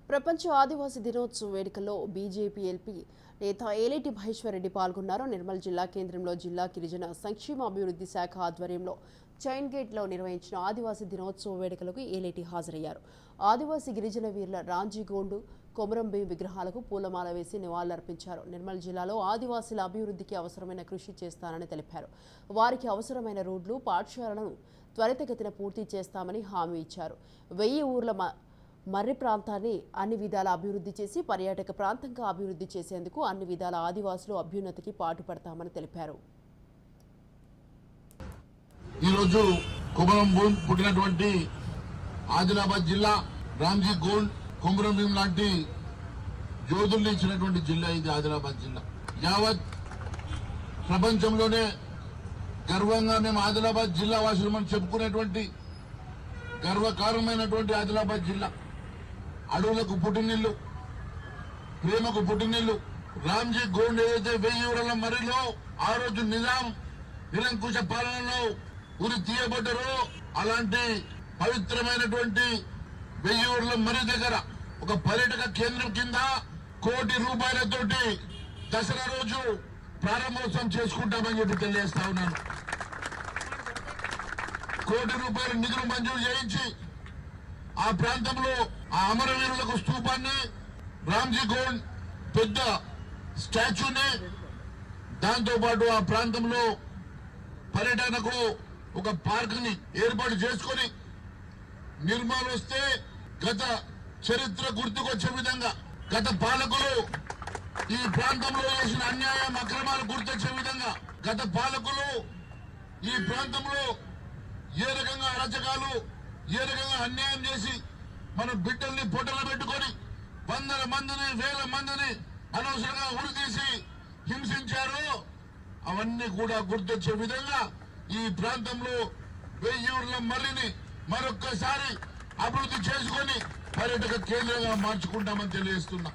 ప్రపంచ ఆదివాసీ దినోత్సవ వేడుకల్లో బీజేపీ ఎల్పీ నేత ఏలేటి మహేశ్వరరెడ్డి పాల్గొన్నారు. నిర్మల్ జిల్లా కేంద్రంలో జిల్లా గిరిజన సంక్షేమ అభివృద్ధి శాఖ ఆధ్వర్యంలో చైన్ గేట్లో నిర్వహించిన ఆదివాసీ దినోత్సవ వేడుకలకు ఏలేటి హాజరయ్యారు. ఆదివాసీ గిరిజన వీరుల రాంజీగోండు, కొమరంభీం విగ్రహాలకు పూలమాల వేసి నివాళులర్పించారు. నిర్మల్ జిల్లాలో ఆదివాసీల అభివృద్ధికి అవసరమైన కృషి చేస్తానని తెలిపారు. వారికి అవసరమైన రోడ్లు, పాఠశాలను త్వరితగతిన పూర్తి చేస్తామని హామీ ఇచ్చారు. 1000 ఊర్ల మర్రి ప్రాంతాన్ని అన్ని విధాల అభివృద్ధి చేసి పర్యాటక ప్రాంతంగా అభివృద్ధి చేసేందుకు అన్ని విధాల ఆదివాసులు అభ్యున్నతికి పాటుపడతామని తెలిపారు. ఈరోజు కొమరంభీం పుట్టినటువంటి ఆదిలాబాద్ జిల్లా రాంజీగోండ్, కొమరంభీం లాంటి యోధుల్ని ఇచ్చినటువంటి జిల్లా ఇది ఆదిలాబాద్ జిల్లా. యావత్ ప్రపంచంలోనే గర్వంగా మేము ఆదిలాబాద్ జిల్లా వాసులు మనం చెప్పుకునేటువంటి గర్వకారణమైనటువంటి ఆదిలాబాద్ జిల్లా. అడవులకు పుట్టినిల్లు, ప్రేమకు పుట్టినిల్లు. రాంజీగోండ్ ఏదైతే 1000 ఊరల మరిలో ఆ రోజు నిజాం నిరంకుశ పాలనలో ఉరి తీయబడ్డారో అలాంటి పవిత్రమైనటువంటి 1000 ఊర్ల మరి దగ్గర ఒక పర్యాటక కేంద్రం కింద ₹1 కోటి దసరా రోజు ప్రారంభోత్సవం చేసుకుంటామని చెప్పి తెలియజేస్తా ఉన్నాను. ₹1 కోటి నిధులు మంజూరు చేయించి ఆ ప్రాంతంలో ఆ అమరవీరులకు స్తూపాన్ని, రాంజీగోండ్ పెద్ద స్టాచ్యూని, దాంతోపాటు ఆ ప్రాంతంలో పర్యటనకు ఒక పార్క్ ని ఏర్పాటు చేసుకుని నిర్మల్ వస్తే గత చరిత్ర గుర్తుకొచ్చే విధంగా, గత పాలకులు ఈ ప్రాంతంలో చేసిన అన్యాయం అక్రమాలు గుర్తొచ్చే విధంగా, గత పాలకులు ఈ ప్రాంతంలో ఏ రకంగా అరాచకాలు, ఏ రకంగా అన్యాయం చేసి మన బిడ్డల్ని పొట్టలు పెట్టుకొని 100 మందిని 1000 మందిని అనవసరంగా ఉరి తీసి హింసించారో అవన్నీ కూడా గుర్తొచ్చే విధంగా ఈ ప్రాంతంలో 1000 ఊర్ల మర్రిని మరొక్కసారి అభివృద్ధి చేసుకొని పర్యాటక కేంద్రంగా మార్చుకుంటామని తెలియజేస్తున్నా.